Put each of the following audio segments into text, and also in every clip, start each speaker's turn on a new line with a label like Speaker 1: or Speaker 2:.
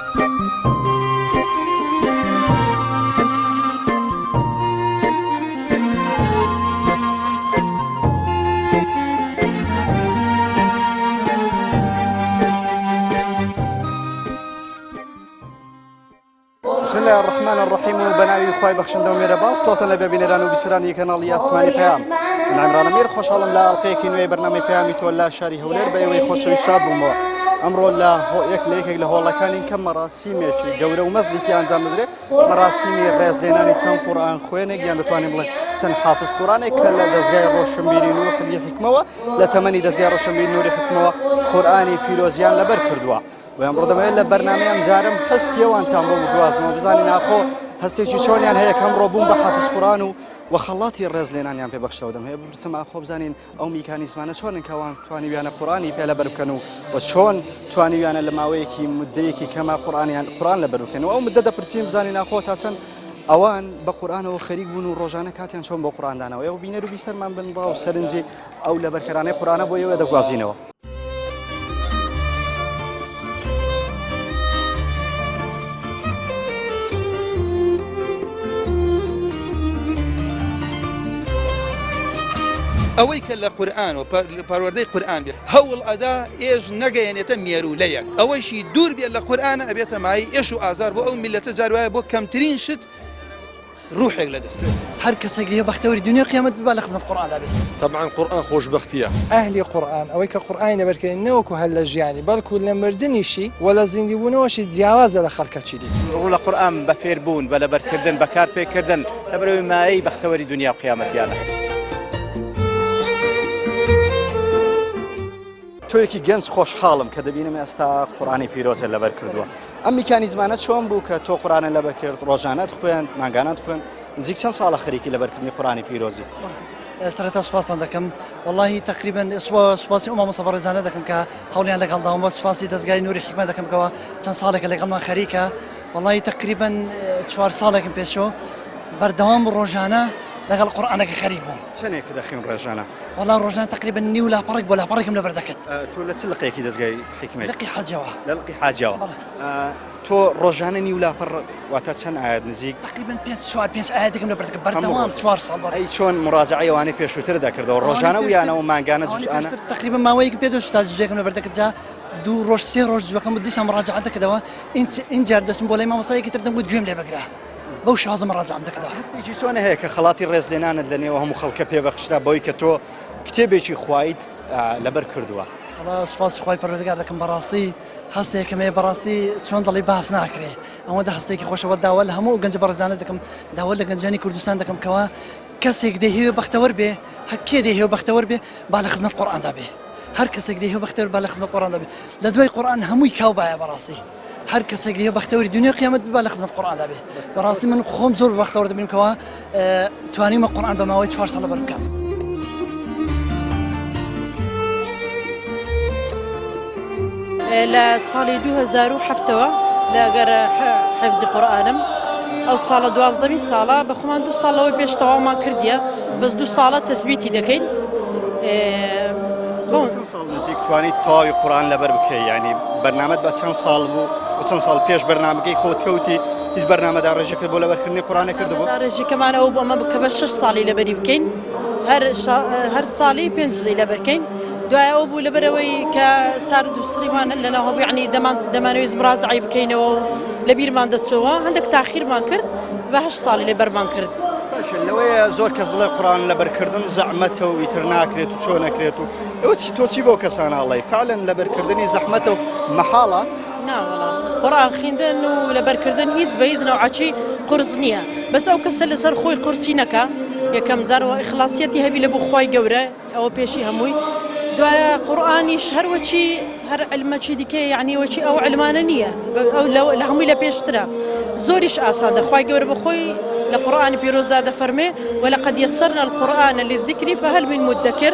Speaker 1: بسم الله الرحمن الرحيم وبناوي خوای بەخشندە و مێرەباز سڵاتان لە بێبینەران و بیسەرانی کەناڵی ئاسمانی پەیام من عیمران ئەمیر خۆشحاڵم لە ئەڵقەیەکی نوێی بەرنامەی پەیامی تۆ لە شاری هەولێر بە ئێوەی خۆشەویست شاد بوومەوە. ئەمڕۆ لە یەکێک لە هۆڵەکانی کەم مەراسیمێکی گەورە و مەزدێکی ئەنجام بدرێت، مەراسیمی ڕێزلێنانی چەند قورئان خوێنێک یان دەتوانین بڵێن چەند حافظ قورئانێک کە لە دەستگای ڕۆشنبیری نوری حکمەوە لە تەمەنی دەستگای ڕۆشنبیری نوری حکمەوە قورئانی پیرۆزیان لەبەر کردووە. و ئەمڕۆ دەمەوێت لە بەرنامەی ئەم جارم هەستیەوانتان بۆ بگوازمەوە بزانین ناخۆ هەستێکی چۆنیان هەیە کە ئەمڕۆ بوون بە حافظ قورئان و خەڵاتی ڕێزلێنانیان پێبەخشەوە. دەمەوێت بپرسم ئاخۆ بزانین ئەو میکانیزمانە چۆنن کەوان توانیویانە قورئانی پێ لەبەر بکەن و چۆن توانیویانە لە ماوەیەکی مدەیەکی کەما قورئان لەبەر بکەنەوە. ئەو مدە دەپرسیم بزانین ئاخۆ تا چەند ئەوان بە قورئانەوە خەریک بوون و ڕۆژانە کاتیان چۆن بۆ قورئاندانەوە. ئێوە بینەر و بیسەرمان بن ڕاو سەرنجی ئەو لەبەرکەرانەی قورئانە بۆ ئێوە دەگوازینەوە.
Speaker 2: ئەوەی کە لە قورئان و پەروەردەی قورئان بێت هەوڵ ئەدا ئێژ نەگەیەنێتە مێرولەیەک، ئەوەشی دوور بێت لە قورئانە ئەبێتە مای ئێش و ئازار بۆ ئەو میلەتە جار وایە بۆ کەمترین شت ڕوحێک لە دەست
Speaker 3: هەر کەسێک لێ بەختەوەری دنیا قیامەت ببا لە خزمەت قورئاندا بێت.
Speaker 4: طبعا قورئان خۆشبەختیە.
Speaker 5: ئەهلی قورئان ئەوەی کە قورئانی لەبەرکردن نەوەکو هەر لە ژیانی بەڵکو لە مردنیشی و لە زیندیبوونەوەشی جیاوازە لە خەڵکەچی دی.
Speaker 6: ڕوو لە قورئان بە فێربوون بە لەبەرکردن بەکار پێکردن لەبەرەوەی مایەی بەختەوەری دنیا و قیامەتیانە.
Speaker 1: تۆیەکی گەنج خۆشحاڵم کە دەبینم ئێستا قورئانی پیرۆزە لەبەر کردووە. ئەم میکانیزمانە چۆن بوو کە تۆ قورئانە لەبەر کرد، ڕۆژانەت خوێن، مانگانەت خوێن، نزیک چەند ساڵە خەریکی لەبەرکردنی قورئانی پیرۆزی؟
Speaker 3: سەرەتا سوپاسان دەکەم، وەڵاهی تقریباً سوپاسی ئەو مامۆستا بەڕێزانە دەکەم کە هەوڵیان لەگەڵداوم، بە سوپاسی دەستگای نوری حکمە دەکەم کەەوە چەند ساڵێکە لەگەڵمان خەریکە. وەڵاهی تقریباً 4 ساڵێکم پێشەوە بەردەوام ڕۆژانە لەگەڵ قورئانەکە خەریک بووم.
Speaker 1: چەندێک دەخوێن ڕۆژانە؟
Speaker 3: وەڵا ڕۆژانە تقریباً نیو لاپەڕێک بۆ لاپەڕێکم لەبەر دەکەت.
Speaker 1: تۆ لە چ لقەیەکی دەستگای حکمەی؟
Speaker 3: لقی حاجەوە.
Speaker 1: لە لقی حاجەوە. تۆ ڕۆژانە نیو لاپەڕ واتە چەند ئاەت نزیک؟
Speaker 3: تقریباً 5 ئاەتێکم لەبەر دەکەت بەردەوام 4 ساڵ بەڕێ.
Speaker 1: ئەی چۆن مڕاجعەی ئەوانەی پێشووتر دەکردەوە ڕۆژانە و یانەوە مانگانە جوزئانە؟
Speaker 3: تقریباً ماوەیەکی پێ تا جوزەکەم لەبەر دەکەت جا 2 ڕۆژ 3 ڕۆژ جوەکەم بە دیسان مڕاجعە دەکردەوە. اینجار دەچم بۆ لای مامۆستایەکی تر دەمگوت گوێم لێ بگرە. بەو شازە مڕاجعەم دەکردەوە.
Speaker 1: هەستێکی چۆنە هەیە کە خەڵاتی ڕێزلێنانت لە نێوە هەموو خەڵکە پێبەخشرا بۆی کە تۆ کتێبێکی خوایت لەبەر کردووە؟
Speaker 3: وەڵا سوپاسی خوای پەروەردگار دەکەم، بەڕاستی هەستێکم هەیە، بەڕاستی چۆن دەڵی باس ناکرێ. ئەوەندە هەستێکی خۆشەوە داوا لە هەموو گەنجە بەڕێزانە دەکەم، داوا لە گەنجانی کوردستان دەکەم کەوا کەسێک دەهێوێ بەختەوەر بێ، هەر کێ دەهێوێ بەختەوەر بێ با لە خزمەت قورئاندا بێ. هەر کەسێک دەهێوێ بەختەوەر با لە خزمەت قورئاندا بێ. لە دوای قورئان هەمووی کاو باە بەڕاستی. هەر کەسێک دەهێوێ بەختەوەری دنیا قیامەت ببا لە خزمەت قورئاندا بێ. بەڕاستی من خۆم زۆر بەختەوەر دەبینم کەوا توانیمە قورئان بە ماوەی 4 ساڵ لەبەر بکەم.
Speaker 7: لە ساڵی 2007ەوە لەگەر حفزی قورئانم ئەو ساڵە 12 ساڵە بە خۆمان 2 ساڵەوەی پێش تەواومان کردیە، بەس 2 ساڵە تەسبیتی دەکەین.
Speaker 1: چەند ساڵ نزیک توانیت تەواوی قورئان لەبەر بکەی؟ یعنی بەرنامەت بە چەند ساڵ بوو و چەند ساڵ پێش بەرنامەکەی خۆت کەوتی هیچ بەرنامەدا ڕێژەکرد بۆ لەبەرکردنی قورئانە کردبوو؟
Speaker 7: ڕێژەکەمان ئەوە بۆ ئەمە کە بە 6 ساڵی لەبەری بکەین، هەر ساڵی 5 جوزەی لەبەرکەین. دوای ئەو بوو لەبەرەوەی کە سارد و سڕیمان لەناو هەبوو، یعنی دەمانەوێت مڕاجعەی بکەینەوە و لە بیرمان دەچەوە، هەندێک تاخیرمان کرد بە 8 ساڵی لەبەرمان کرد.
Speaker 1: لەوەیە زۆر کەس بڵێ قورئان لەبەرکردن زەحمەتە و ئیتر ناکرێت و چۆن نەکرێت و ئەوە تۆ چی بۆ کەسانە ئەڵێی؟ فعلەن لەبەرکردنی زەحمەتە و مەحاڵە؟
Speaker 7: ناوەڵام قورئان خوێندن و لەبەرکردن هیچ بە هیچ نەوعەچی قورس نییە، بەس ئەو کەسە لەسەر خۆی قورسی نەکا، یەکەم جارەوە ئیخلاسیەتی هەبی لە بۆ خوای گەورە، ئەوە پێشی هەمووی. دوایە قورئانیش هەروەچی هەر علمەچی دیکە، یعنی وەچی ئەو علمانە نییە، ئەو لە هەمووی لە پێشترە، زۆریش ئاسانە. خوای گەورە بەخۆی لە قورئانی پیرۆزدا دەفەرمێ وەلەقەد یەسەرنا القورئان للذکر فهل من مدەکر.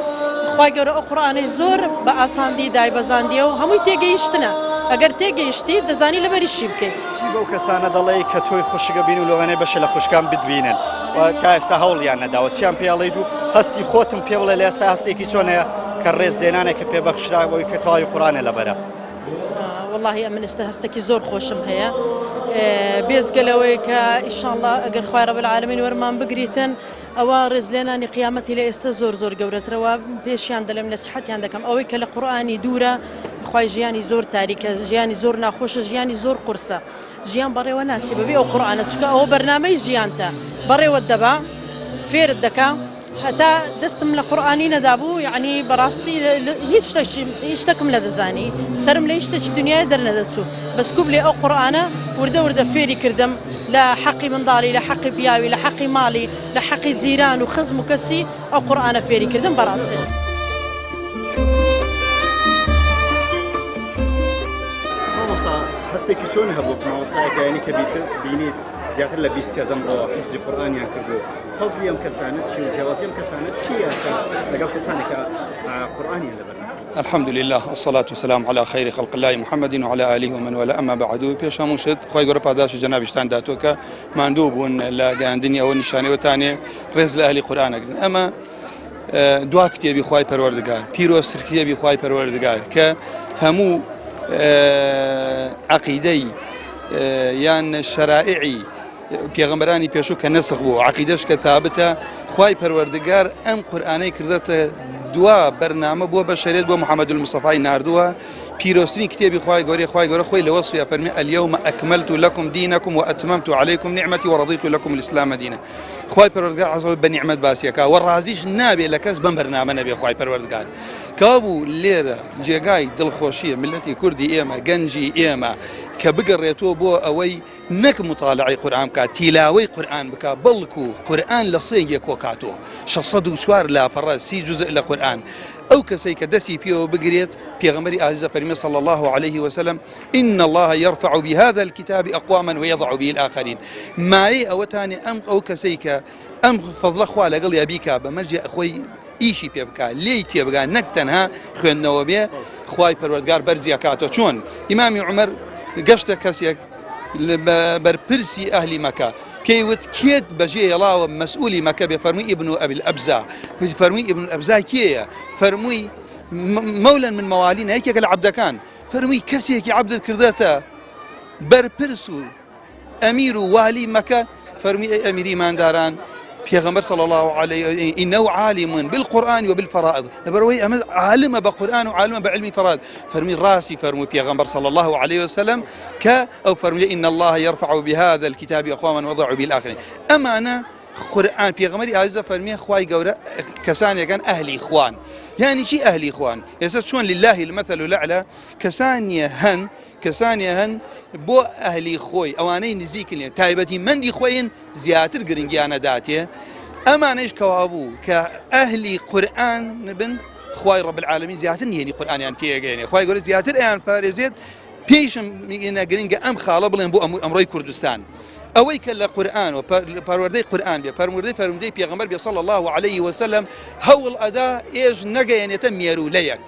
Speaker 7: خوای گەورە ئەو قورئانەی زۆر بە ئاساندی دایبەزاندیە و هەمووی تێگەیشتنە، ئەگەر تێگەیشتی دەزانی لەبەریشی بکەیت.
Speaker 1: چی بەو کەسانە دەڵێ کە تۆی خۆشگە بین و لەوانەیە بەشە لە خوشکان بتبینن تا ئێستا هەوڵیان نەداوە، چیان پێڵێیت و هەستی خۆتم پێ بڵێ لە ئێستا هەستێکی چۆنەیە کە ڕێزلێنانێک کە پێبەخشرا بۆی کە تەواوی قورئانە لەبەرە؟
Speaker 7: والله ئەمن ئێستا هەستێکی زۆر خۆشم هەیە بێجگەلەوەی کە ئیشاءالله ئەگەر خوای رەب العالەمین وەرمان بگریتن ئەوە ڕێزلێنانی قیامەتی لە ئێستا زۆر گەورەترەوە پێشیان دەڵێم نەسیحەتیان دەکەم ئەوەی کە لە قورئانی دوورە خوای ژیانی زۆر تاریکە ژیانی زۆر ناخۆشە ژیانی زۆر قورسە ژیان بەڕێوە ناچێ بەبێ ئەو قورئانە چونکە ئەوە بەرنامەی ژیانتە بەڕێوە دەبا فێرت دەکا هەتا دەستم لە قورئانی نەدابوو یعنی بەڕاستی هیچ شتێکم لە دەزانی سرم لە هیچ شتێکی دنیای دەرنەدەچوو بەسکوب لێ ئەو قورئانە وردە فێری کردم لە حەقی منداڵی لە حەقی پیاوی لە حەقی ماڵی لە حەقی جیران و خزم و کەسی ئەو قورئانە فێری کردم بەڕاستی
Speaker 1: مامۆستا هەستێکی چۆن هەبوو مامۆستایەکانی کە بینیت زیاتر لە 20 کەس ئەمڕۆ حیفزی قورئانیان کردو فەزلی ئەم کەسانە چی و جیاوازی ئەم کەسانە چییە لەگەڵ کەسانێک کە قورئانیان لەبەر
Speaker 2: الحمد لله والصلاة والسلام على خير خلق الله محمد وعلى آله ومن والاه أما بعد پیش هموشت خوای گەورە پاداشی جنابیشتان داتووە کە ماندوو بوون لە گەیاندنی ئەوە نیشانەوەتانێ ڕێز لە ئەهلی قورئانەگرن ئەمە دوا کتێبی خوای پەروەردگار پیرۆزتر کتێبی خوای پەروەردگار کە هەموو عەقیدەی یان شەرائعی پێغەمبەرانی پێشوو کە نەسخ بوو عەقیدەش کە ثابتە خوای پەروەردگار ئەم قورئانەی کردەتە دوا بەرنامە بۆ بەشەریەت بۆ محەممەد المستەفای ناردووە پیرۆستنی کتێبی خوای گەورەی خۆی لە وەصفی فەرمی اليوم أكملت لكم دينكم وأتممت عليكم نعمتي ورضيت لكم الإسلام دينا خوای پەروەردگار عەزەوجەل بە نیعمەت باسیەکە و ڕازیش نابێت لە کەس بەم بەرنامە نەبێ خوای پەروەردگار کابوو لێرە جێگای دڵخۆشیە ملەتی کوردی ئێمە گەنجی ئێمە کە بگەڕێتەوە بۆ ئەوەی نەک مطالعی قورئان بکات تیلاوەی قورئان بکات بەڵکو قورئان لە سێ یەکۆ کاتەوە 604 لاپەڕە 30 جزء لە قورئان ئەو کەسەی کە دەستی پێوە بگرێت پێغەمبەری ئازیزە فەرمی صلی الله عليه وسلم إن الله يرفع بهذا الكتاب أقواما ويضع به الآخرين مایە ئەوەتانی ئەو کەسەی کە ئەم فەضڵە خوا لەگەڵ یابیکا بەمەرجێ خۆی ئیشی پێ بکات لێی تێبگا نەک تەنها خوێندنەوە بێ خوای پەروەردگار بەرزی کاتەوە چۆن ئیمامی عومەر گەشتە کەسێک بەرپرسی ئەهلی مەکە پێیوت کێت بەجێ هێڵاوە مەسئولی مەکە بێ فەرمووی ئیبن ئەبی الئەبزا فەرمووی ئیبن ئەبزا کێیە فەرمووی مەولەن من مەوالینە یەکێکە لە عەبدەکان فەرمووی کەسێکی عەبدت کردێتە بەرپرس و ئەمیر و والی مەکە فەرمووی ئەی ئەمیری ئیمانداران پێغەمبەر صلی الله عليه إنه عالم بالقرآن وبالفرائض لبروي أمد عالم بقرآن وعالم بعلم فرائض فرمي راسي فرمي بيغمبر صلى الله عليه وسلم أو فرمي إن الله يرفع بهذا الكتاب أقواما وضع به الآخرين أما أنا قرآن بيغمبري عزيزة فرمي خواي قورة كسان يكن أهلي إخوان يعني شي أهلي إخوان يسد شون لله المثل الأعلى کەسانیە هەن بۆ ئەهلی خۆی ئەوانەی نزیکن لێن تایبەتی مەندی خۆیان زیاتر گرنگیانە داتێ ئەمانەش کەوا بوو کە ئەهلی قورئان بن خوای رب العالمین زیاتر نهێنی قورئانیان تێگەێنێ خوای گەورە زیاتر ئەیان پارێزێت پێشم میگەنە گرنگە ئەم خاڵە بڵێن بۆ ئەمڕۆی کوردستان ئەوەی کە لە قورئان و پەروەردەی قورئان بێ فەرموردەی پێغەمبەر بێ صلی الله عليه وسلم هەوڵ ئەدا ئێژ نەگەیەنێتە مێرولەیەک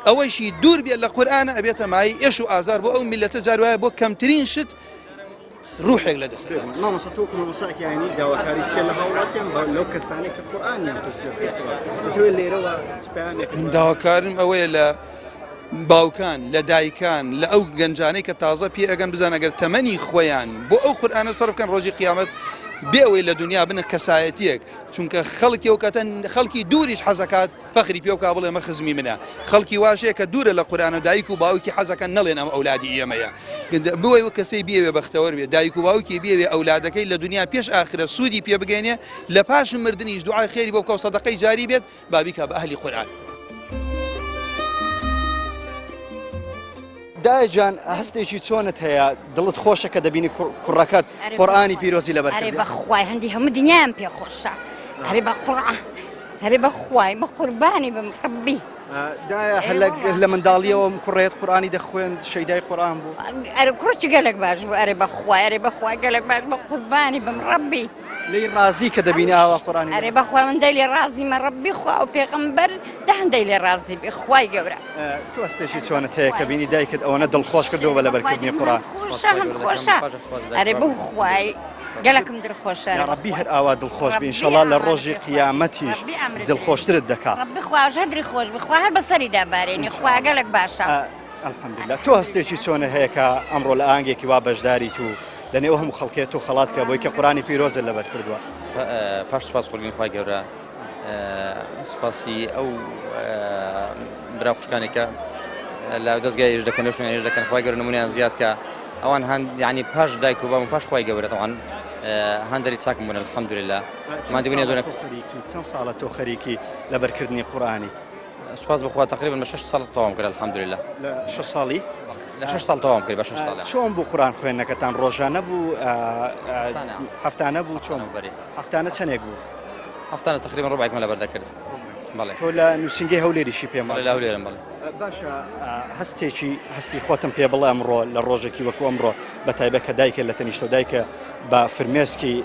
Speaker 2: ئەوەیشی دوور بێت لە قورئانە ئەبێتە مای ئێش و ئازار بۆ ئەو میلەتە جار وایە بۆ کەمترین شت ڕوحێک لە دەست
Speaker 1: مامۆستا تۆ مامۆستایەکی یانی داواکاری چیە لە هاوڵاتیان لەو کەسانێک کە قورئانیان پێشتوە لێرەوە چ
Speaker 2: داواکارم ئەوەیە لە باوکان لە دایکان لە ئەو گەنجانەی کە تازە پێ ئەگەن بزان ئەگەر تەمەنی خۆیان بۆ ئەو قورئانە سەرف بکەن ڕۆژی قیامەت بێەوەی لە دنیا بنە کەسایەتیەک چونکە خەڵکی ئەو کاتە خەڵکی دووریش حەزەکات فەخری پێ وکا بڵێ مە خزمی منە خەڵکی واشەیە کە دوورە لە قورئان و دایک و باوکی حەزەکەن نەڵێن ئەم ئەولادی ئێمەیە بۆی وە کەسەی بێوێ بەختەوەر بێ دایک و باوکی بێوێ ئەولادەکەی لە دنیا پێش ئاخرە سوودی پێ بگەێنێ لە پاش مردنیش دوعای خێری بۆ بکە و سەدەقەی جاری بێت بابیکە بە ئەهلی قورئان
Speaker 1: دایجان هەستێکی چۆنت هەیە دڵت خۆشە کە دەبینی کوڕەکەت قورئانی پیرۆزی لەبەر
Speaker 8: ئەرێ بەخوای هەندی هەموو دنیایان پێ خۆشە هەرێ بە قورئان هەرێ بەخوای بە قوربانی بم ڕەبی
Speaker 1: دایە لە منداڵیەوە کوڕێت قورئانی دەخوێند شەیدای قورئان بوو
Speaker 8: ئەرێ کوڕێکی گەلێک باش بوو ئەرێ بەخوای گەلێک باش بە قوربانی بم ڕەبی
Speaker 1: لێی ڕازی کە دەبینی ئاوا قورئانی
Speaker 8: ئەرێ بەخوای من دەی لێ ڕازیمە ڕەبی خوا و پێغەمبەر دەهەندەی لێ ڕازی بێ خوای گەورە
Speaker 1: تۆ هەستێکی چۆنت هەیە کە بینی دایکت ئەوەنە دڵخۆش کردەوە بە لەبەرکردنی قورئان
Speaker 8: خۆشە هەم خۆشە ئەرێ بەو خوای گەلەکم دڵخۆشە
Speaker 1: ڕەبی هەر ئاوا دڵخۆش بێ ئینشەڵا لە ڕۆژی قیامەتیش دڵخۆشترت دەکات
Speaker 8: ڕەبی خوا ژەدری خۆش بخوا هەر بەسەری دابارێنی خوا گەلێک باشە
Speaker 1: الحەمدولله تۆ هەستێکی چۆنە هەیە کە ئەمڕۆ لە ئاهەنگێکی وا بەشداریت و لەنێو هەموو خەڵکێت و خەڵاتکە بۆی کە قورآانی پیرۆزت لەبەر کردووە
Speaker 6: پاش سپاس قوربانی خوای گەورە سپاسی ئەو برا خوشکانێکە لە دەستگای هێژ دەکەن شوێن هێژ دەکەن خوای گەورە نمونەیان زیاد کە ئەوان هەند یعنی پاش دایک و بام و پاش خوای گەورە تەوان هەندێری چاکم بوون الحەمدولله مادی بوونی دۆنە
Speaker 1: چەند ساڵە تۆ خەریکی لەبەرکردنی قورآانی
Speaker 6: سپاس بخوا تقریبا بە 6 ساڵ تەواو کرد الحەمدولله
Speaker 1: لە 6 ساڵی
Speaker 6: لە 6 ساڵ تەواو کرد بە 6 ساڵ
Speaker 1: چۆن بوو قورآن خوێندنەکەتان ڕۆژانە بوو هەفتانە بوو چۆن هەفتانە چەندێک بوو
Speaker 6: هەفتانە تقریبا ڕۆبعێکمان لەبەر دەکرد بەڵێ
Speaker 1: تۆ لە نووسنگی هەولێریشی پێم
Speaker 6: لە هەولێرم بڵێ
Speaker 1: باشە هەستی خۆتم پێ بڵێ ئەمڕۆ لە ڕۆژێکی وەکو ئەمڕۆ بە تایبەت کە دایکە لە تەنیشتە و دایکە بە فرمێسکی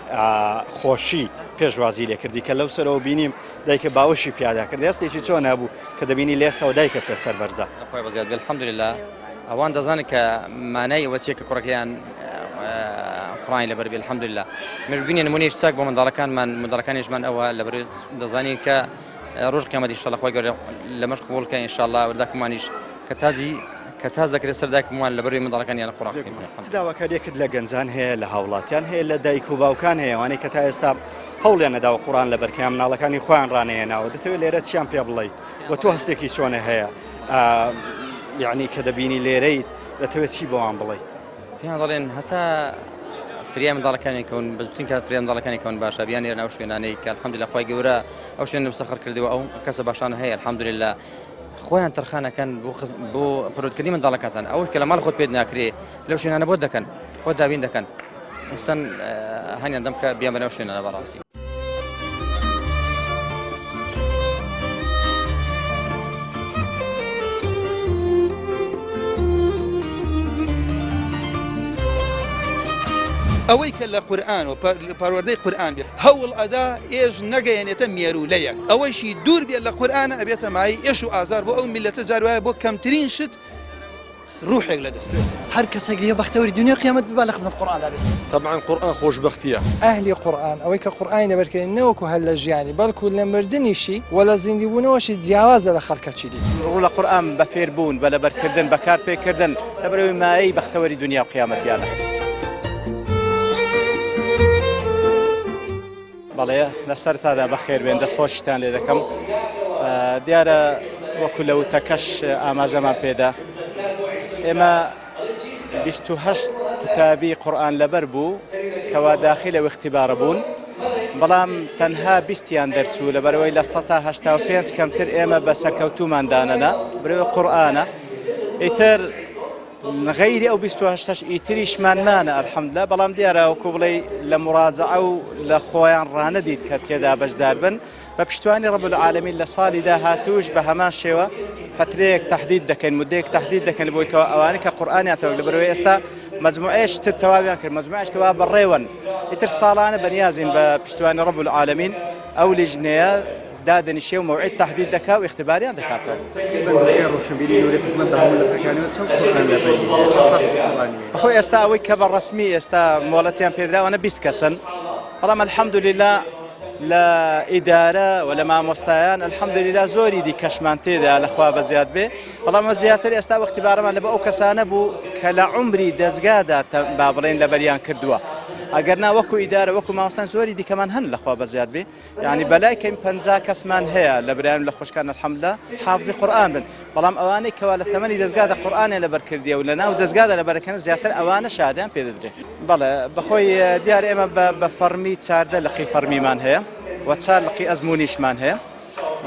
Speaker 1: خۆشی پێشوازی لێکردی کە لەو سەرەوە بینیم دایکە باوەشی پیادا کرد هەستێکی چۆن هەبوو کە دەبینی لێستەوە دایکە پێسەر بەرزە
Speaker 6: خۆی بەزیاد بێ الحەمدولله ئەوان دەزانن کە مانای ئەوە چیە کە کوڕەکەیان قورآنی لەبەر بێ الحەمدولله مش بینێ نمونەیەکی چاک بۆ منداڵەکانیشمان ئەوە لەبەر دەزانین کە ڕۆژ قیامەتی ئینشاءالله خوای گەورە لەمەش قبوڵ کە ئینشاءالله ورداکمانیش کە تاز دەکرێت سەر دایکمان لەبەر منداڵەکانیان لە قورآن خوێندن
Speaker 1: داواکاریەکت لە گەنجان هەیە لە هاوڵاتیان هەیە لە دایک و باوکان هەیە ئەوانەی کە تا ئێستا هەوڵیان نەداوە قورآن لەبەر کەیان مناڵەکانی خۆیان ڕانەهێناوە دەتەوێت لێرە چیان پێ بڵیت و تۆ هەستێکی چۆنە هەیە یعنی کە دەبینی لێرەیت دەتەوێت چی بۆوان بڵیت
Speaker 6: پێیان دەڵێن هەتا فریا منداڵەکانی کەون بەزوترین کات فریا منداڵەکانی کەون باشە بیان ێرن ئەو شوێنانەی کە الحەمدولله خوای گەورە ئەو شوێنە مسەخەر کردەوە ئەو کەسە باشانە هەیە الحەمدولله خۆیان تەرخانەکەن بۆ پڕۆتکردنی منداڵەکەتان ئەوش کە لە ماڵ خۆت پێت ناکرێ لەو شوێنانە بۆ دەکەن خۆ داوین دەکەن ئێستا هەنیان دەم کە بیان بەنەو شوێنانە بەڕاستی
Speaker 2: ئەوەی کە لە قورآن و پەروەردەی قورآن بێت هەوڵ ئەدا ئێژ نەگەیەنێتە مێرولەیەک ئەوەیشی دوور بێت لە قورآنە ئەبێتە مای ئێش و ئازار بۆ ئەو میلەتە جاروایە بۆ کەمترین شت ڕوحێک لە دەستێت
Speaker 3: هەر کەسێک لێ بەختەوەری دنیا قیامەت ببا لە خزمەت قورآن دەبێت
Speaker 4: طبعا قورآن خۆشبەختیە
Speaker 5: ئەهلی قورآن ئەوەی کە قورآنی لەبەرکردن نەوەکو هەر لە ژیانی بەڵکو لە مردنیشی وە لە زیندیبوونەوەشی جیاوازە لە خەڵکەچی دی
Speaker 6: ڕوو لە قورآن بە فێربوون بە لەبەرکردن بەکار پێکردن لەبەرەوەی مایەی بەختەوەری دنیا و قیامەتیانە بەڵێ لەسەر تادا بەخێر بێن دەستخۆشتان لێ دەکەم دیارە وەکو لە وتەکەش ئاماژەمان پێدا ئێمە 28 کتابی قورآن لەبەر بوو کەوا داخل لەو اختیبارە بوون بەڵام تەنها 20یان دەرچوو لەبەرەوەی لە 185 کەمتر ئێمە بە سەرکەوتوماندانەنا برەوەی قورآنە ئیتر غەیری ئەو 28 ئیتریشمانمانە الحەمدولله بەڵام دیارە وەکو بڵێ لە مراجعە و لە خۆیان ڕانەدیت کە تێدا بەشدار بن بە پشتوانی ڕەب العالەمین لە ساڵی داهاتووش بە هەمان شێوە فترەیەک تەحدید دەکەن مودەیەک تەحدید دەکەن بۆی کە ئەوانە کە قورئانیانەوە لەبەرەوەی ئێستا مەجموعەیەش تر تەواویان کرد مەجموعەیەش کەوا بەڕێوەن ئیتر ساڵانە بەنیازین بە پشتوانی ڕەب العالەمین ئەو لیژنەیە دادنیشێ و موعید تەحدید دەکا و اختیباریان دەکاتەوە بەخۆی ئێستا ئەوەی کە بە ڕەسمی ئێستا مۆڵەتیان پێدراوانە 20 کەسن بەڵام الحەمدولله لە ئیدارە و لە مامۆستایان الحەمدولله زۆری دی کەشمان تێدا لەخوا بە زیاد بێ بەڵام زیاتر ئێستا اختیبارەمان لە بە ئەو کەسانە بوو کە لە عمری دەستگادا با بڵێن لەبەریان کردووە ئەگەر نا وەکو ئیدارە وەکو مامۆستان زۆری دیکەمان هەن لەخوا بە زیاد بێ یعنی بەلای کەم 50 کەسمان هەیە لە برایان لە خۆشکان الحەمدولله حافزی قورئان بن بەڵام ئەوانەی کەوا لە تەمەنی دەستگادا قورئانیان لەبەرکردیە و لە ناو دەستگادا لەبەرەکەن زیاتر ئەوانە شادیان پێ دەدرێت بەڵێ بەخۆی دیارە ئێمە بە فەرمی چاردە لقی فەرمیمان هەیە و چار لقی ئەزمونیشمان هەیە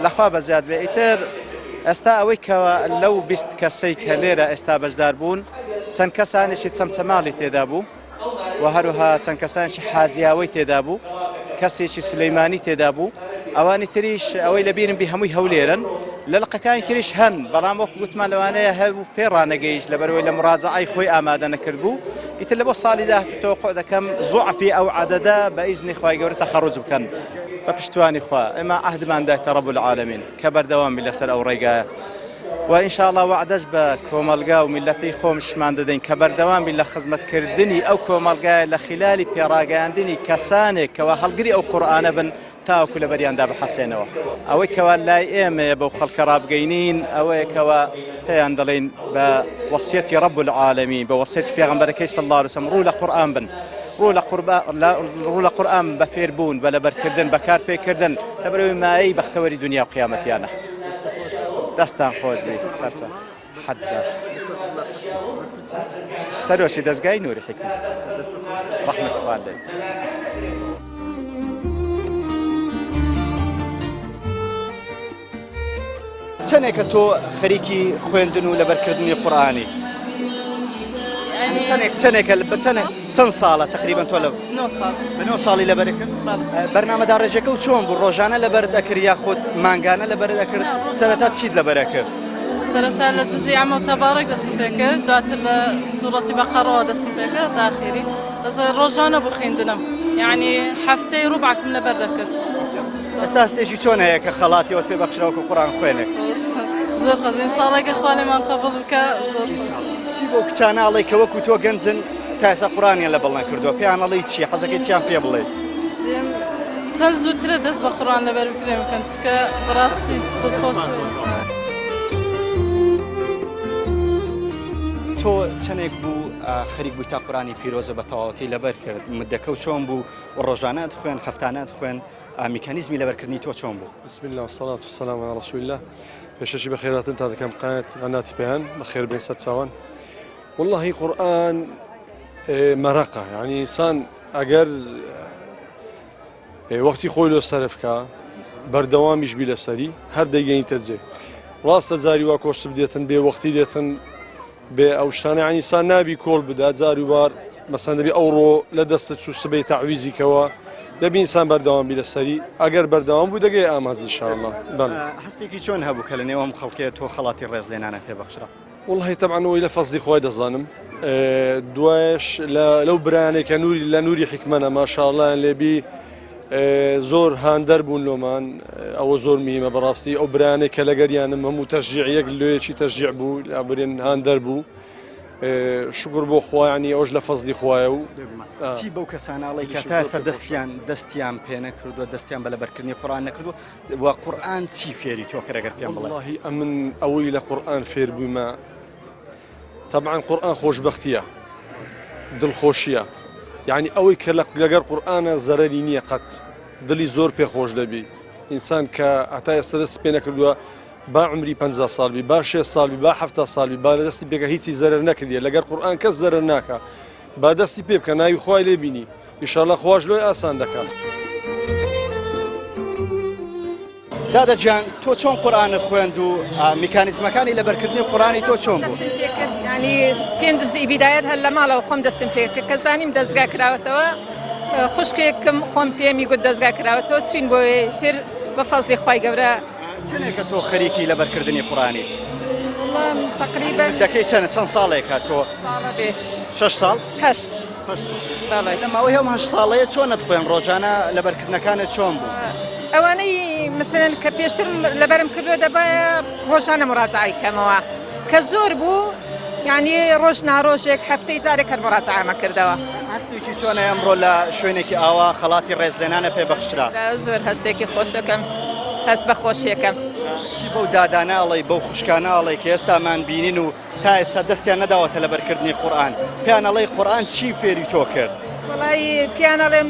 Speaker 6: لەخوا بە زیاد بێ ئیتر ئێستا ئەوەی کەوا لەو 20 کەسەی کە لێرە ئێستا بەشدار بوون چەند کەسانێکی چەمچەماڵی تێدا بوو و هەروها چەند کەسانێکی حاجیاوەی تێدا بوو کەسێکی سولەیمانی تێدا بوو ئەوانی تریش ئەوەی لەبیرم بی هەمووی هەولێرن لە لقەکانی تریش هەن بەڵام وەکو گوتمان لەوانەیە هەبوو پێ ڕانەگەیشت لەبەرەوەی لە مراجعەی خۆی ئامادە نەکرد بوو ئیتر لە بۆ ساڵی داهاتوو تەوەقع دەکەم زوعفی ئەو عەدەدە بە ئیزنی خوای گەورە تەخەڕوج بکەن بە پشتوانی خوا ئێمە عەهدمان دایتە ڕەب العالەمین کە بەردەوامی لەسەر ئەو ڕێگایە وإن شاء الله وعدش بكومالجا وملتي خومشمان ددين كبردوام بلا خدمة كردني أو كومالجا لخلال بيراجاندني كسانك كواهلجري أو قرآن بن تاو كل بريان داب حسينه أو كوا لا إم يبو خلق راب جينين أو كوا بياندلين بوصية رب العالمين بوصية بيغمبرك صلى الله عليه وسلم رولا قرآن بن رولا قرآن بفيربون بلا بركردن بكار بكردن تبروي ما أي بختوري دنيا وقيامتي أنا دستان خوش بي سرسا حتى سروشي دزقاي نوري حكمة رحمة والدي
Speaker 1: چەندێکە تۆ خەریکی خوێندن و لەبەرکردنی قورئانی چەند ساڵە تقریبان تۆ لە 9 ساڵی لەبەرکرد بەرنامەدا ڕێژەکە و چۆن بوو ڕۆژانە لەبەر دەکرد یاخود مانگانە لەبەر دەکرد سەرەتا چیت لەبەرە کرد
Speaker 9: سەرەتا لە جزئی عەمە و تەبارەک دەستم پێ کرد دواتر لە سوورەتی بەقەرەوە دەستم پێ کرد تا ئاخیری ڕۆژانە بوو خوێندنم یعنی هەفتەی ڕووبعکم لەبەر دەکرد
Speaker 1: ئێستا هەستێکی چۆن هەیە کە خەڵاتیەوەت پێ بەخشراوە کە قورئان خوێنێک
Speaker 9: زۆر خۆش ئینشاڵڵا کە خوا لێمان قەبوڵ بکە زۆر
Speaker 1: چی بۆ کچانە ئەڵێ کە وەکو تۆ گەنجن تا ئێستا قورئانیان لەبەڵ نەکردووە پێیان ئەڵێی چی حەزەکەی چیان پێ بڵێ
Speaker 9: چەند زووترە دەست بە قورئان لەبەر بکرێ بکەن چکە بەڕاستی دڵخۆش
Speaker 1: تۆ چەندێک بوو خەریک بووی تا قورئانی پیرۆزە بە تەواوەتی لەبەر کرد مدەکە و چۆن بوو ڕۆژانە خوێن هەفتانە خوێن میکانیزمی لەبەرکردنی تۆ چۆن بوو
Speaker 4: بسم الله والصلاة والسلام على رسول الله پێشەشی بە خێراتن تا دەکەم قەناتی پێیان بەخێر بێن سەر چاوان والله قورئان مەرەقە یعنی ئینسان ئەگەر وەختی خۆی لۆ سەرف بکە بەردەوامیش بی لەسەری هەر دەیگەینتە جێ ڕاستە جاری وا کۆشت بدێتن بێ وەختی دێتن بێ ئەو شتانە یعنی ئینسان نابی کۆڵ بدات جاری وار مەسەن دەبی ئەوڕۆ لە دەستت چوو سبەی تەعویزیکەوە دەبی ئینسان بەردەوام بی لەسەری ئەگەر بەردەوام بوو دەگەی ئامانزی ئینشاءالله
Speaker 1: هەستێکی چۆن هەبوو کە لە نێوەم خەڵکێ تۆ خەڵاتی ڕێزلێنانە پێبەخشرا
Speaker 4: والله طبعا ئەوەی لە فەزلی خۆی دەزانم دوایش لەو برانێک کە لە نووری حکمەنە ماشاءالله لێبی زۆر هاندەر بوون لۆمان ئەوە زۆر میمە بەڕاستی ئەو برانێک کە لەگەریانم هەموو تەشجیعیەک لێیەکی تەشجیع بوو لابرێن هاندەر بوو شکر بۆ خوایانی ئەوش لە فەزلی خوایە و
Speaker 1: چی بەو کەساناڵی کە تا ئێستا دەستیان پێ نەکردووە دەستیان بە لەبەرکردنی قورئان نەکردووە و قورئان چی فێری تۆ کرد ئەگەر پێم بڵێ
Speaker 4: والله ئەمن ئەوەی لە قورئان فێر بوومە طبعا قورئان خۆشبەختیە دڵخۆشیە یعنی ئەوەی کە لەگەر قورئانە زەرەری نییە قەت دڵی زۆر پێخۆش دەبی ئینسان کە هەتا ئێستا دەست پێ نەکردووە با عمری 50 ساڵبی با 6 ساڵبی با 7 ساڵبی با لە دەستی پێکە هیچی زەرەر نەکردیە لەگەر قورئان کەس زەرەر ناکە با دەستی پێ بکە ناوی خوای لێ بینی ئینشاءالله خواش لۆی ئاسان دەکات
Speaker 1: دادەجان تۆ چۆن قورئان خوێند و میکانیزمەکانی لەبەرکردنی قورئانی تۆ چۆن بوو
Speaker 10: ینی پێنج جزئی بیدایەت هەر لە ماڵەوە خۆم دەستم پێ کرد کە زانیم دەستگا کراوەتەوە خوشکێکم خۆم پێمی گوت دەستگا کراوەتەوە چین بۆی تر بە فەزلی خوای گەورە
Speaker 1: چەندێکە تۆ خەریکی لەبەرکردنی قورئانی
Speaker 10: تقریبا
Speaker 1: دەکەی چەند ساڵێکە تۆ
Speaker 10: ساڵە بێت
Speaker 1: 6 ساڵ
Speaker 10: 8
Speaker 1: لە ماوەی هەم 8 ساڵەیە چۆنت خوێن ڕۆژانە لەبەرکردنەکانت چۆن بوو
Speaker 10: ئەوانەی مثلەن کە پێشتر لەبەرم کردووە دەبایە ڕۆژانە مڕاجعی کەمەوە کە زۆر بوو یعنی ڕۆژ ناڕۆژێک هەفتەی جارێک هەر مڕاجعەمە کردەوە
Speaker 1: هەستێکی چۆنە ئەمڕۆ لە شوێنێکی ئاوا خەڵاتی ڕێزلێنانە پێبەخشرا
Speaker 10: زۆر هەستێکی خۆشەکەم هەست بە خۆشیەکەم
Speaker 1: چی بەو داداناڵی بەو خوشکاناڵی کە ئێستامان بینین و تا ئێستا دەستیان نەداوەتە لەبەرکردنی قورئان پێیان ئەڵێی قورئان چی فێری تۆ کرد
Speaker 10: وڵی پیان ئەڵێم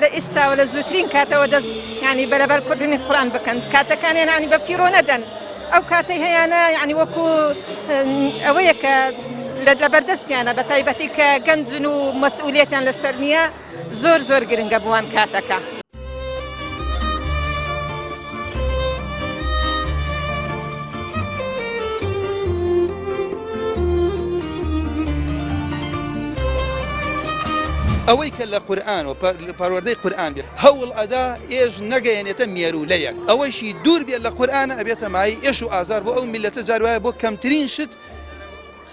Speaker 10: لە ئێستاوە لە زووترین کاتەوە دەست ینی بەرەبەرکردنی قورئان بکەن کاتەکانیان ینی بە فیرۆ نەدەن ئەو کاتەی هەیەە ینی وەکو ئەوەیە کە لەبەردەستیانە بە تایبەتی کە گەنجن و مەسئولیەتیان لەسەر نییە زۆر زۆر گرنگە بووان کاتەکە
Speaker 2: ئەوەی کە لە قورئان و پەروەردەی قورئان بێت هەوڵ ئەدا ئێژ نەگەیەنێتە مێرولەیەک ئەوەشی دوور بێت لە قورئانە ئەبێتە مای ئێش و ئازار بۆ ئەو میلەتە جاروایە بۆ کەمترین شت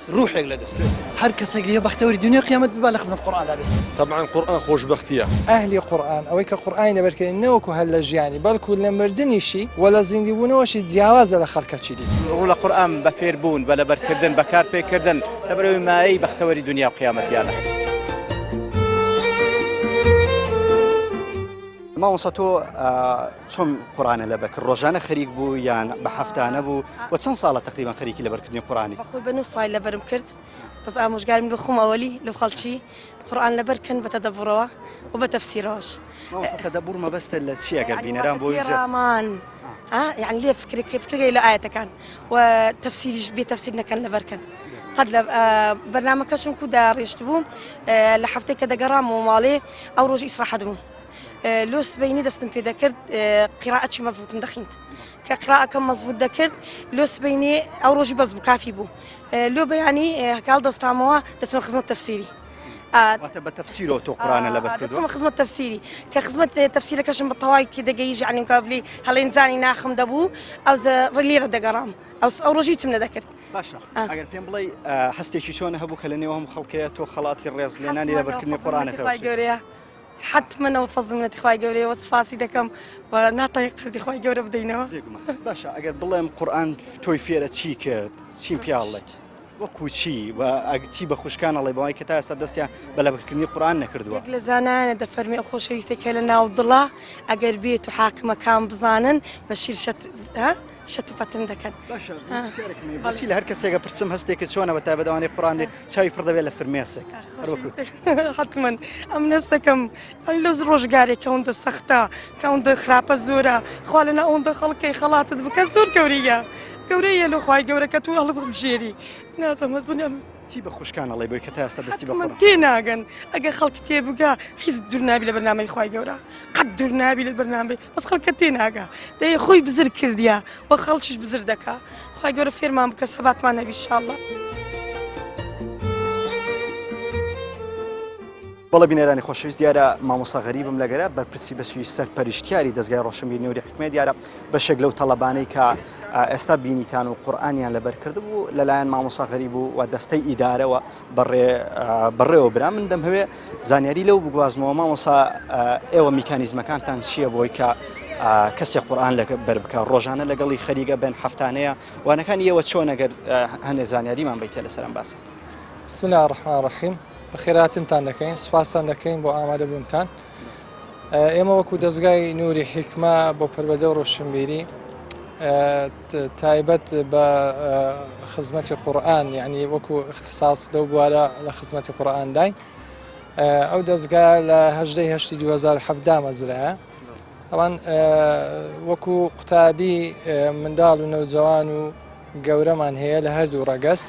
Speaker 2: ڕوحێک لە دەست
Speaker 3: هەر کەسێک لێ بەختەوەری دنیا قیامەت ببا لە خزمەت قورئان دابێت.
Speaker 4: طبعا قورآن خۆشبەختیە.
Speaker 5: ئەهلی قورئان ئەوەی کە قورئانی لەبەرکردن نەوەکو هەر لە ژیانی بەڵکو لە مردنیشی و لە زیندیبوونەوەشی جیاوازە لە خەڵکەچی دی.
Speaker 6: ڕوو لە قورئان بە فێربوون بە لەبەرکردن بەکار پێکردن لەبەرەوەی مایەی بەختەوەری دنیا و قیامەتیانە.
Speaker 1: مامۆستا تۆ چۆن قورئانە لەبەرکرد ڕۆژانە خەریک بوو یان بە هەفتانە بوو و چەند ساڵە تقریبان خەریکی لەبەرکردنی قورئانی؟
Speaker 7: بەخۆی بە 9 ساڵ لەبەرم کرد بەس ئامۆژگارم لە خۆم ئەوەلی لە خەڵکی قورئان لەبەرکەن بە تەدەبڕەوە و بە تەفسیرەوەش.
Speaker 1: تەدەبوڕ مەبەستە لە چی ئەگەر بینەران بۆ
Speaker 7: رامان يعني ليه فكرك إلى آية كان وتفسير بتفسير كان لبركن قد برنامج كشم كده ريشتبوم لحفتي كده جرام ومالي أو روج إسراء حدهم لوس بيني دستن في ذكر قراءة شيء مزبوط مدخنت كقراءة كم مزبوط ذكر لوس بيني أو روج بس بكافي بو لو بيعني قال دستاموا دسم خدمة تفسيري
Speaker 1: واتبع تفسيره تو قرآن لبركدو
Speaker 7: دسم خدمة تفسيري كخدمة تفسير كشم بالطواي كده جيج يعني مقابلي هل إنساني ناخم دبو أو ز رليرة دقرام أو رجيت من ذكرت
Speaker 1: باشا أجر بين بلاي حستي شو شون هبوك لأني وهم خلقيته خلاطي الرئيس لأنني لبركني قرآن توسي
Speaker 7: حتما وفضل من إخوائي جوري وصفاسي دكم ونعطي قردي إخوائي جوري بدينه
Speaker 1: باشا أجر بالله قرآن توي فيرة شيء كرد شيء بيالله وەکو چی و ئەگچی بە خوشکان ئەڵێ بەوەی کە تا ئێستا دەستیان بە لەبەرکردنی قورئان نەکردووە.
Speaker 7: یەک لە زانانە دەفەرمێ ئەو خۆشەویستێکە لە ناو دڵە ئەگەر بێت و حاکمەکان بزانن بە شیر شەت و فەتن دەکەن.
Speaker 1: باشە لە هەر کەسێکە پرسم هەستێکە چۆنە بە تایبەتەوەی قورئان چاوی پڕ دەبێت لە فرمێسێک.
Speaker 7: حتما ئەم نەستەکەم لەز ڕۆژگارێکە ئەوەندە سەختە کە ئەوەندە خراپە زۆرە خوا لەنا ئەوەندە خەڵکەی خەڵاتت بکە زۆر گەورەیە. گەورەیە لە خوای گەورەکە تو هەڵ بژێری نازەمەت بنیام
Speaker 1: چی بە خوشکان ئەڵێ بۆی کە تا ئێستا دەستی بە قورئان
Speaker 7: تێناگەن ئەگەر خەڵکی تێبگا هیچ دوور نابی لە بەرنامەی خوای گەورە قەت دوور نابی لە بەرنامەی بەس خەڵکە تێناگا دەیە خۆی بزر کردیا و خەڵکیش بزر دەکا خوای گەورە فێرمان بکە سەباتمان هەبی ئینشاءڵڵا.
Speaker 1: بەڵێ بینەرانی خۆشەویست دیارە مامۆستا غەریبم لەگەرە بەرپرسی بەشی سەرپەرشتیاری دەستگای ڕۆشنبیری نووری حکمێ دیارە بەشێک لەو تەڵەبانەی کە ئێستا بینیتان و قورئانیان لەبەرکرد بوو لەلایەن مامۆستا غەریب و دەستەی ئیدارەوە بەڕێوە برا من دەمهەوێ زانیاری لەو بگوازمەوە مامۆستا ئێوە میکانیزمەکانتان چییە بۆی کە کەسێک قورئان لەبەر بکە ڕۆژانە لەگەڵی خەریکە بن هەفتانەیە وانەکانی ئێوە چۆن ئەگەر هەندێک زانیاریمان بیتە لەسەرم باسە.
Speaker 5: بسم الله الرحمن الرحیم. بەخێراتنتان دەکەین سوپاسان دەکەین بۆ ئامادەبوونتان. ئێمە وەکو دەستگای نووری حکمە بۆ پەروەردە و ڕۆشنبیری تایبەت بە خزمەتی قورئان یعنی وەکو اختصاص لەو بوارە لە خزمەتی قورئان داین. ئەو دەستگا لە 18 2017 مەزرایە. ئەوان وەکو قوتابی منداڵ و نەوجەوان و گەورەمان هەیە لە هەردوو ڕەگەس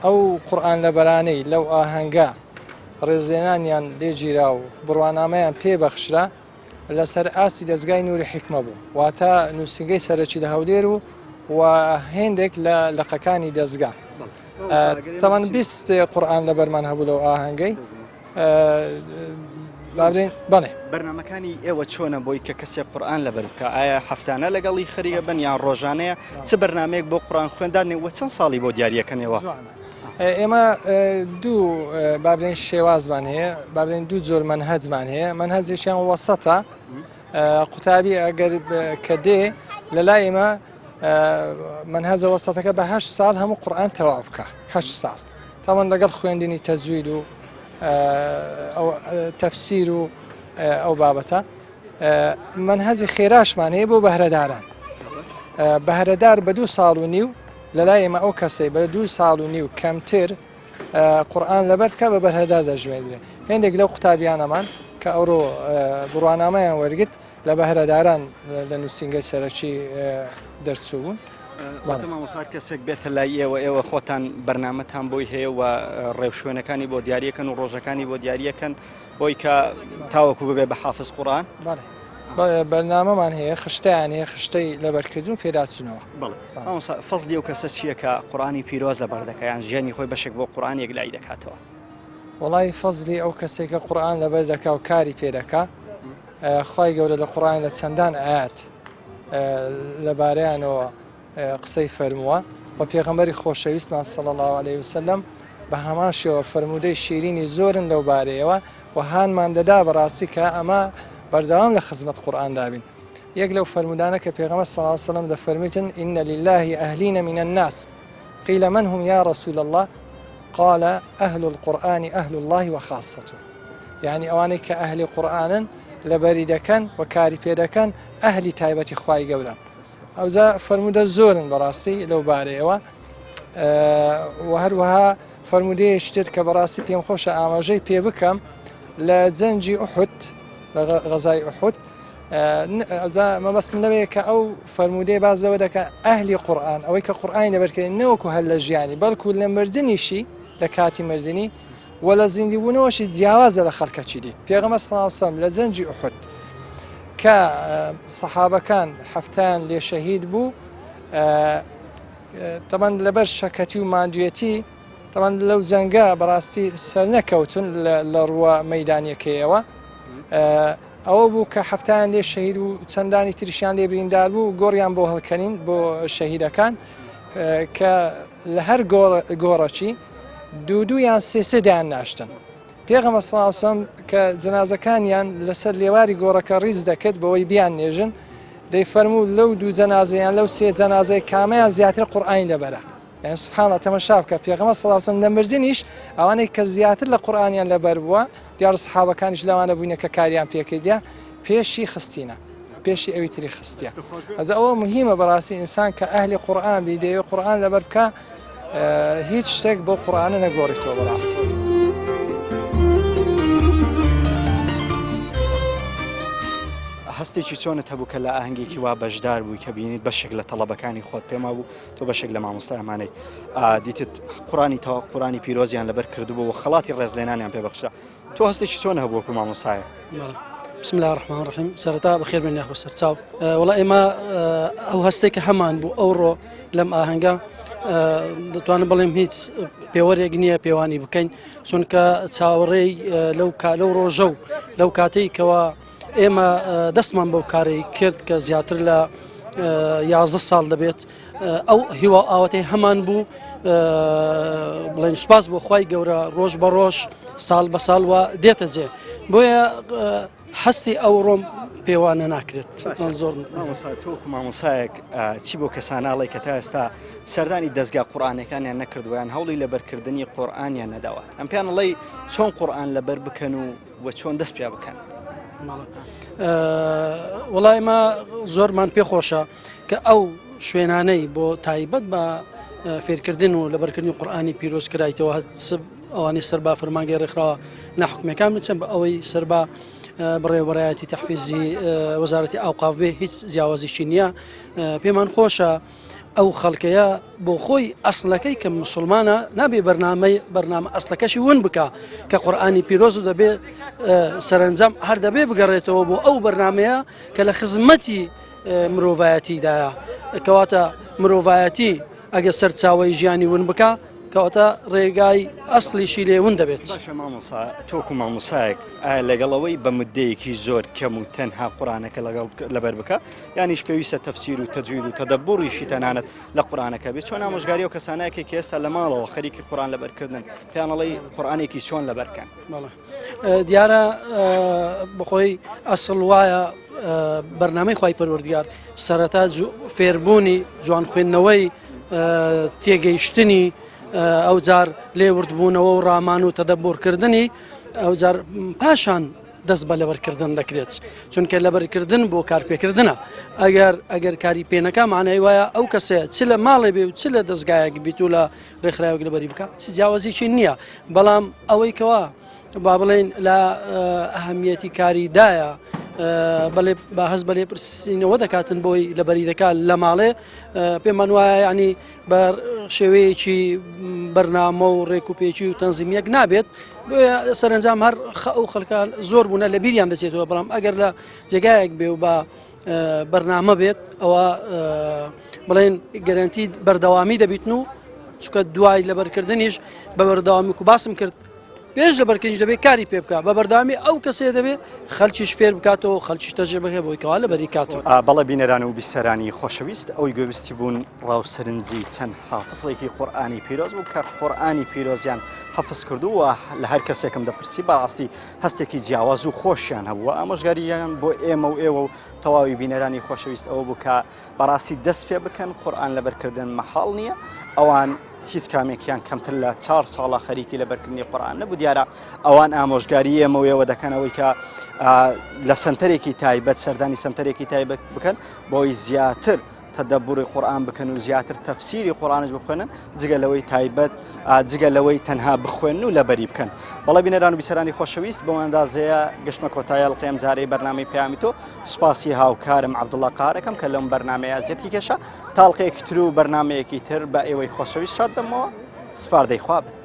Speaker 5: ئەو قورئان لەبەرانەی لەو ئاهەنگە ڕێزێنانیان لێگیرا و بڕوانامەیان پێبەخشرا لەسەر ئاسی دەستگای نووری حکمە بوو واتە نووسینگەی سەرەکی لە هەولێر و هێندێک لە لەقەکانی دەستگا تەمان 20 قورئان لەبەرمان هەبوو لەو ئاهەنگەی. بەڵێ
Speaker 1: بەرنامەکانی ئێوە چۆنە بۆی کە کەسێک قورئان لەبەر بکە ئایا هەفتانە لەگەڵی خەریکە بن یان ڕۆژانەیە چ بەرنامەیەک بۆ قورئان خوێندان وە چەند ساڵی بۆ دیاریەکەنەوە؟
Speaker 5: ئێمە دوو بابلێن شێوازمان هەیە بابلێن دوو جۆر مەنهەجمان هەیە مەنهەجێکیان وەسەتە قوتابی ئەگەر کە دێ لەلای ئێمە منهەجە وەسەتەکە بە 8 ساڵ هەموو قورئان تەواو بکە 8 ساڵ تاوان لەگەڵ خوێندنی تەجوید و تەفسیر و ئەو بابەتە. منهەجی خێراشمان هەیە بۆ بەهرەداران بەهرەدار بە 2 ساڵ و نیو لەلای ئێمە ئەو کەسەی بە 2 ساڵ و نیو کەمتر قورئان لەبەر بکە بە بەرهەدار دەژمێنرێ. هێندێک لەو قوتابیانەمان کە ئەوڕۆ بڕوانامەیان وەرگرت لە بەهرەداران لە نووسینگەی سەرەکی دەرچوون.
Speaker 1: مامۆستا کەسێک بێتە لای ئێوە خۆتان بەرنامەتان بۆی هەیە و ڕێوشوێنەکانی بۆ دیاریەکەن و ڕۆژەکانی بۆ دیاریەکەن بۆی کە تاوەکو ببێ بە حافظ قورئان.
Speaker 5: بەرنامەمان هەیە خشتیان هەیە خشتەی لەبەرکردن و پێداچوونەوە.
Speaker 1: فەزلی ئەو کەسە چییە کە قورئانی پیرۆز لەبەر دەکات یان ژیانی خۆی بەشێک بۆ قورئانێک لای دەکاتەوە؟
Speaker 5: وەڵای فەزلی ئەو کەسێکە قورئان لەبەر دەکا و کاری پێ دەکا خوای گەورە لە قورئان لە چەندان ئاەت لەبارەیانەوە قسەی فەرمووە و پێغەمبەری خۆشەویستمان صلی الله عليه وسلم بە هەمان شێوە فرموودەی شیرینی زۆرن لەو بارەیەوە و هانمان دەدا بەڕاستی کە ئەمە بەردەوام لە خزمەت قورئان دابین. یەک لەو فرموودانە کە پێغەمبەر صلی الله عليه وسلم دەفەرمیتن إن لله أهلين من الناس قيل من هم يا رسول الله قال أهل القرآن أهل الله وخاصته. يعني ئەوانەی کە ئەهلی قورئانن لەبەری دەکەن و کاری پێ دەکەن ئەهلی تایبەتی خوای گەورەن. ئەوجا فرموودە زۆرن بەڕاستی لەو بارەیەوە و هەروەها فرموودەیەش تر کە بەڕاستی پێم خۆشە ئاماژەی پێ بکەم لە جەنجی ئوحود لە غەزای ئوحود مەبەستم لەوەیە کە ئەو فرموودەی بازەوە دەکە ئەهلی قورئان ئەوەی کە قورئانی لەبەرکردن نەوەکو هەر لە ژیانی بەڵکو لە مردنیشی لە کاتی مردنی و لە زیندیبوونەوەشی جیاوازە لە خەڵکەچی دی. پێغەمبەر صلی الله علیه وسلم لە جەنجی ئوحود کە سەحابەکان هەفتان لێ شەهید بوو تەمان لەبەر شەکەتی و ماندوێتی تەمان لەو جەنگە بەڕاستی سەر نەکەوتن لە ڕووە مەیدانیەکەیەوە ئەوە بوو کە هەفتان لێ شەهید و چەندانی تریشیان لێ بریندار بوو گۆڕیان بۆ هەڵکەنین بۆ شەهیدەکان کە لە هەر گۆڕەچی دوودویان سێسێ دایان ناشتن. پێغەمبەر صلی الله علیه وسلم کە جەنازەکانیان لەسەر لێواری گۆڕەکە ڕیز دەکرد بەوەی بیان نێژن دەیفەرموو لەو دوو جەنازەیان لەو سێ جەنازەی کامەیان زیاتر قورئانی لەبەرە. یعنی سبحان الله تەماشا بکە پێغەمبەر صلی الله علیه وسلم لە مردنیش ئەوانەی کە زیاتر لە قورئانیان لەبەر بووە دیارە سەحابەکانیش لەوانە بووینە کە کاریان پێکردیا پێشی خستینە پێشی ئەوی تری خستیە. ئەزە ئەوە مهمە بەڕاستی ئینسان کە ئەهلی قورئان بی دەیەوێت قورئان لەبەر بکە هیچ شتێک بۆ قورئانە نەگۆڕیتەوە بەڕاستی.
Speaker 1: هەستێکی چۆنت هەبوو کە لە ئاهەنگێکی وا بەشدار بووی کە بینیت بەشێک لە تەڵەبەکانی خۆت پێما بوو تۆ بەشێک لە مامۆستای ئەمانەی دیتت قورئانی تەواو قورئانی پیرۆزیان لەبەر کردبوو و خەڵاتی ڕێزلێنانیان پێبەخشرا تۆ هەستێکی چۆن هەبوو وەکو مامۆستایە؟
Speaker 11: بسم الله الرحمن الرحيم سرتا بخير من ياخذ سرتاو والله ما او هستيك همان بو اورو لم اهنگا دەتوانم بڵێم هیچ پێوەرێک نییە پێوانی بکەین چونکە چاوەڕێی لەو ڕۆژە و لەو کاتێکەوە ئێمە دەستمان بەو کارەی کرد کە زیاتر لە 11 ساڵ دەبێت ئەو هیوا ئاوەتەی هەمان بوو بڵێن سوپاس بۆ خوای گەورە ڕۆژ بە ڕۆژ ساڵ بە ساڵ وە دێتە جێ بۆیە هەستی ئەو ڕۆم پێوانە ناکرێت زۆر
Speaker 1: تۆکو مامۆسایەک چی بۆ کەساناڵی کە تا ئێستا سەردانی دەستگا قورئانەکانیان نەکردویان هەوڵی لەبەرکردنی قورئانیان نەداوە ئەم پێیان ئەڵێ چۆن قورئان لەبەر بکەن و چۆن دەست پێ بکەن؟
Speaker 11: وڵای ما زۆرمان پێخۆشە کە ئەو شوێنانەی بۆ تایبەت بە فێرکردن و لەبەرکردنی قورئانی پیرۆز کرایتەوە ئەوانەی سەربا فەرمانگەی ڕێکخراوە ناحکومەکان بچەن بە ئەوەی سەربا بڕێوەبەرایەتی تەحفیزی وەزارەتی ئاوقاف بێ هیچ جیاوازیشی نییە پێمان خۆشە ئەو خەڵکەیە بۆ خۆی ئەسڵەکەی کە مسلمانە نابێ بەرنامە ئەسڵەکەشی ون بکە کە قورئانی پیرۆز و دەبێ سەرنجام هەر دەبێ بگەڕێتەوە بۆ ئەو بەرنامەیە کە لە خزمەتی مرۆڤایەتیدایە کەواتە مرۆڤایەتی ئەگە سەرچاوەی ژیانی ون بکە کەواتە ڕێگای ئەسڵیشی لێون دەبێت.
Speaker 1: تۆکو مامۆسایەک لەگەڵەوەی بە مدەیەکی زۆر کەم و تەنها قورئانەکە لەبەر بکە یانیش پێویستە تەفسیر و تەجوید و تەدەبوڕیشی تەنانەت لە قورئانەکە بێت چۆن ئامۆژگاری و کەسانەیەکی کە ئێستا لە ماڵەوە خەریکی قورئان لەبەرکردن پێیان ئەڵێی قورئانێکی چۆن لەبەرکەن؟
Speaker 11: دیارە بەخۆی ئەسڵ وایە بەرنامەی خوای پەروەردگار سەرەتا فێربوونی جوان خوێندنەوەی تێگەیشتنی ئەو جار لێوردبوونەوە و ڕامان و تەدەبورکردنی ئەو جار پاشان دەست بە لەبەرکردن دەکرێت چونکە لەبەرکردن بۆ کارپێکردنە ئەگەر کاری پێنەکە معنای وایە ئەو کەسەیە چ لە ماڵێ بێ و چ لە دەستگایەک بیت و لە ڕێکخراوێک لەبەری بکە چ جیاوازیی نییە بەڵام ئەوەی کەوا با بڵێن لە ئەهەمیەتی کاریدایە بەڵێ با هەست بە لێپرسینەوە دەکاتن بۆی لەبەری دەکات لە ماڵێ پێمان وایە ینی بە شێوەیەکی بەرنامە و ڕێکوپێکی و تەنزیمیەک نابێت بۆیە سەرنجام هەر ئەو خەڵکان زۆر بوونە لە بیریان دەچێتەوە بەڵام ئەگەر لە جێگایەک بێ و بە بەرنامە بێت ئەوە بڵێن گەرانتی بەردەوامی دەبیتن و چکە دوای لەبەرکردنیش بە بەردەوامی و باسم کرد پێش لە بەرکەنج دەبێت کاری پێ بکات بە بەردامی ئەو کەسێ دەبێت خەلکیش فێر بکاتەوە خەلکیش تەجێ بەهێ بۆی کەوا لە بەری کاتەوە.
Speaker 1: بەڵێ بینەران و بیسەرانی خۆشەویست ئەوەی گوێویستی بوون ڕاوسەرنجی چەند حافزڵێکی قورئانی پیرۆز بوو کە قورئانی پیرۆزیان حەفز کردووە لە هەر کەسێکم دەپرسی بەڕاستی هەستێکی جیاواز و خۆشیان هەبووە ئامۆژگاریان بۆ ئێمە و ئێوە و تەواوی بینەرانی خۆشەویست ئەوە بوو کە بەڕاستی دەست پێ بکەن قورئان لەبەرکردن مەحاڵ نییە ئەوان هیچ کامێکیان کەمتر لە 4 ساڵە خەریکی لەبەرکردنی قورئان نەبوو دیارە ئەوان ئامۆژگاری ئێمەوەیەوە دەکەنەوەی کە لە سنتەرێکی تایبەت سەردانی سنتەرێکی تایبەت بکەن بۆی زیاتر تەدەبوری قورئان بکەن و زیاتر تەفسیری قورئانش بخوێنن جگە لەوەی تایبەت جگە لەوەی تەنها بخوێن و لەبەری بکەن. بەڵێ بینەران و بیسەرانی خۆشەویست بەو ئەندازەیە گەشتمە کۆتایی ئەڵقەیەم جارەی بەرنامەی پەیامی تۆ سوپاسی هاوکارم عەبدوڵڵا قارەکەم کە لەم بەرنامەیە زیەتی کێشە تاڵقەیەکی تر و بەرنامەیەکی تر بە ئێوەی خۆشەویست شاد دەمەوە سپاردەی خوا بن.